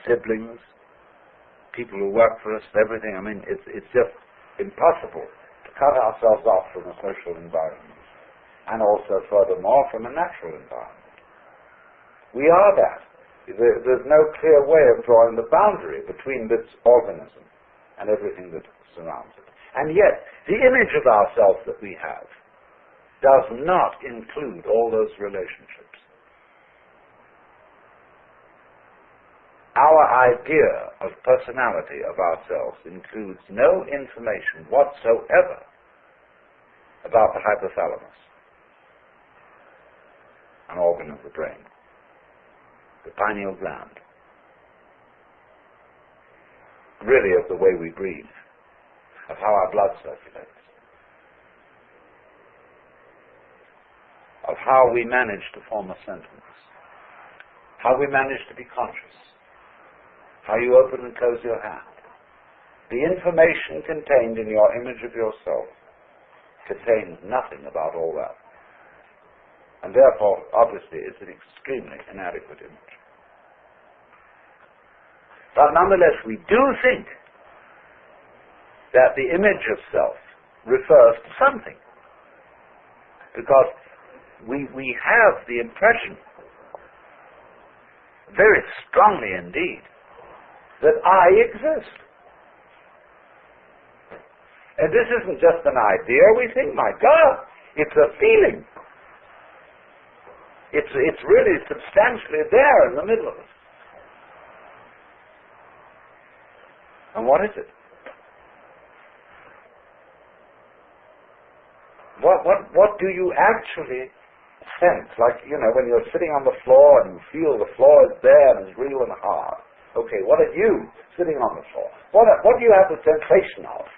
siblings, people who work for us, everything. I mean, it's just impossible to cut ourselves off from a social environment, and also, furthermore, from a natural environment. We are that. There's no clear way of drawing the boundary between this organism and everything that surrounds it. And yet, the image of ourselves that we have does not include all those relationships. Our idea of personality of ourselves includes no information whatsoever about the hypothalamus, an organ of the brain, the pineal gland, really of the way we breathe, of how our blood circulates, of how we manage to form a sentence, how we manage to be conscious, how you open and close your hand. The information contained in your image of yourself contains nothing about all that. And therefore, obviously, it's an extremely inadequate image. But nonetheless, we do think that the image of self refers to something. Because we have the impression, very strongly indeed, that I exist. And this isn't just an idea. We think, my God, it's a feeling. It's really substantially there in the middle of us. And what is it? What do you actually sense? Like, when you're sitting on the floor and you feel the floor is there and it's real and hard. Okay, what are you sitting on the floor? What do you have the sensation of?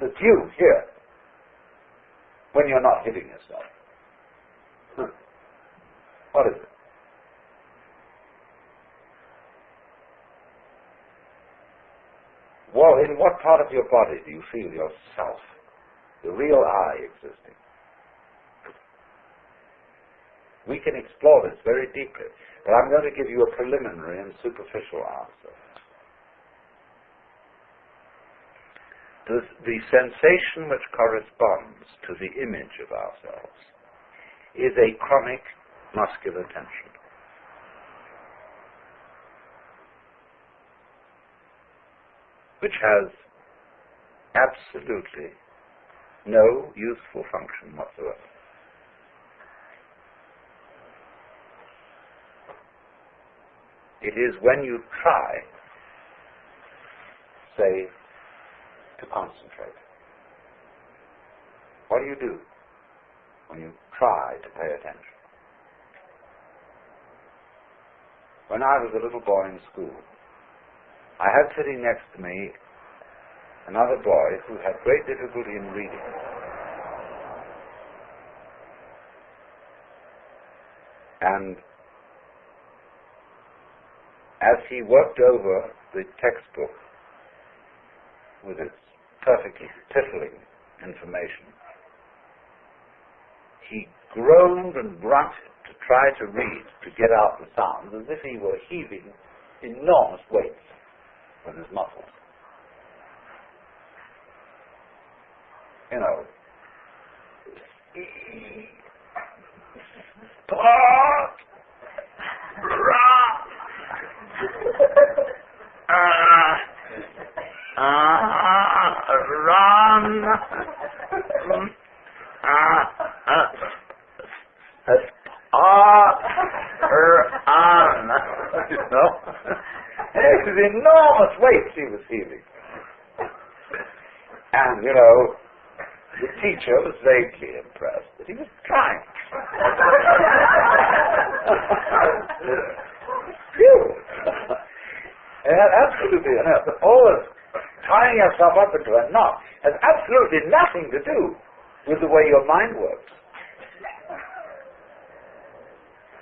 That's you here. When you're not hitting yourself. What is it? Well, in what part of your body do you feel yourself? The real I existing. We can explore this very deeply, but I'm going to give you a preliminary and superficial answer. The sensation which corresponds to the image of ourselves is a chronic muscular tension. Which has absolutely no useful function whatsoever. It is when you try, say, to concentrate. What do? When you try to pay attention. When I was a little boy in school, I had sitting next to me another boy who had great difficulty in reading. And as he worked over the textbook with its perfectly piffling information, he groaned and grunted to try to read, to get out the sounds, as if he were heaving enormous weights with his muscles. Run. It was enormous weights he was heaving. And, the teacher was vaguely impressed that he was trying. And absolutely, always tying yourself up into a knot has absolutely nothing to do with the way your mind works.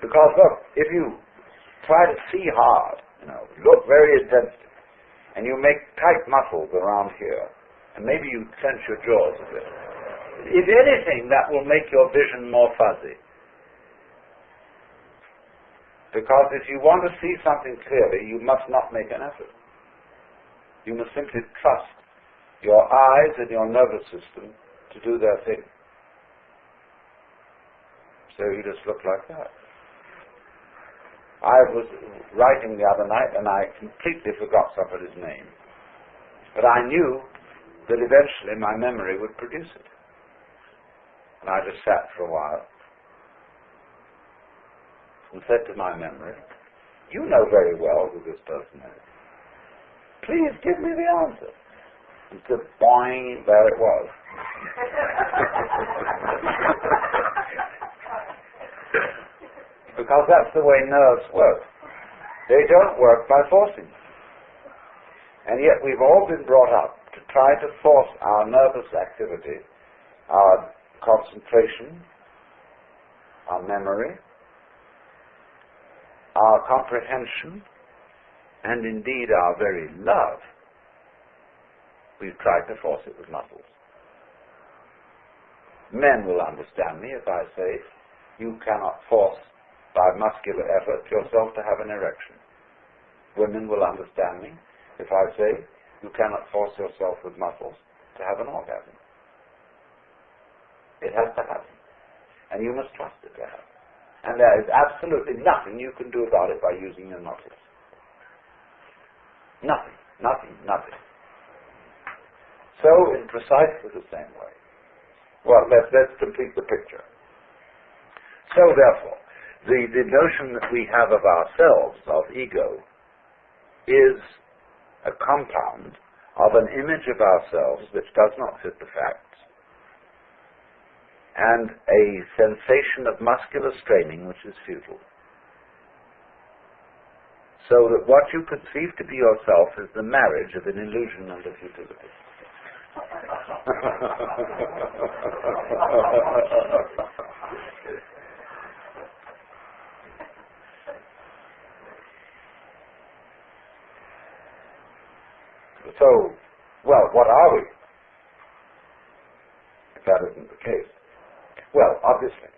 Because, look, if you try to see hard, look very intensely, and you make tight muscles around here, and maybe you clench your jaws a bit, if anything, that will make your vision more fuzzy. Because if you want to see something clearly, you must not make an effort. You must simply trust your eyes and your nervous system to do their thing. So you just look like that. I was writing the other night and I completely forgot somebody's name. But I knew that eventually my memory would produce it. And I just sat for a while and said to my memory, "You know very well who this person is. Please give me the answer." And so, boing, there it was. Because that's the way nerves work. They don't work by forcing. And yet we've all been brought up to try to force our nervous activity, our concentration, our memory, our comprehension, and indeed our very love. We've tried to force it with muscles. Men will understand me if I say, you cannot force by muscular effort yourself to have an erection. Women will understand me if I say, you cannot force yourself with muscles to have an orgasm. It has to happen. And you must trust it to happen. And there is absolutely nothing you can do about it by using your muscles. Nothing, nothing, nothing. So, in precisely the same way. Well, let's complete the picture. So, therefore, the notion that we have of ourselves, of ego, is a compound of an image of ourselves which does not fit the facts, and a sensation of muscular straining which is futile. So that what you conceive to be yourself is the marriage of an illusion and a futility. So, well, what are we? If that isn't the case. Well, obviously,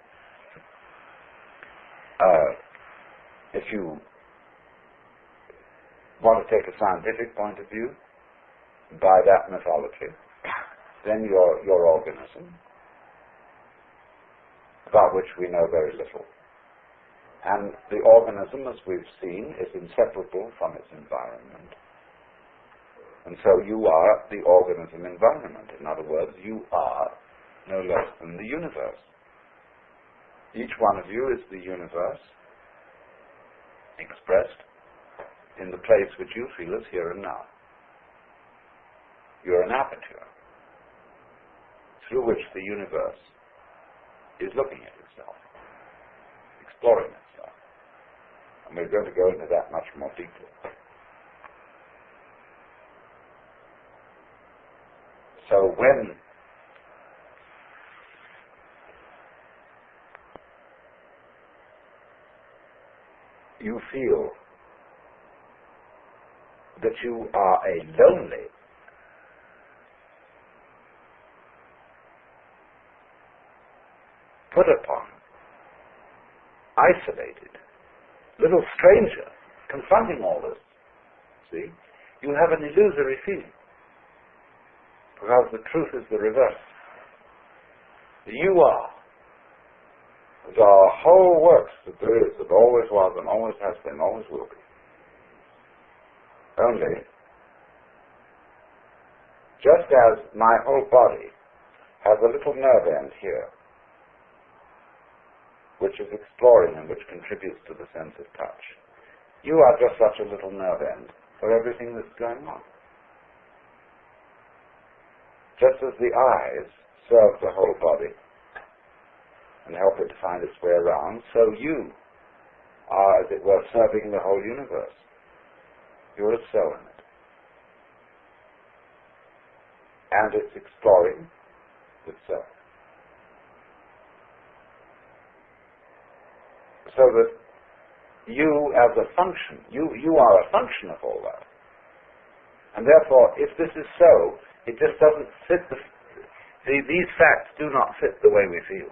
if you want to take a scientific point of view, by that mythology, then your organism, about which we know very little. And the organism, as we've seen, is inseparable from its environment. And so you are the organism environment. In other words, you are no less than the universe. Each one of you is the universe expressed in the place which you feel is here and now. You're an aperture through which the universe is looking at itself, exploring itself. And we're going to go into that much more deeply. So when you feel that you are a lonely, put upon, isolated, little stranger confronting all this, see, you have an illusory feeling. Because the truth is the reverse. You are. The whole works that there is, that always was and always has been, always will be. Only, just as my whole body has a little nerve end here, which is exploring and which contributes to the sense of touch, you are just such a little nerve end for everything that's going on. Just as the eyes serve the whole body and help it to find its way around, so you are, as it were, serving the whole universe. You're a cell in it. And it's exploring itself. So that you as a function, you are a function of all that. And therefore, if this is so, it just doesn't fit these facts do not fit the way we feel.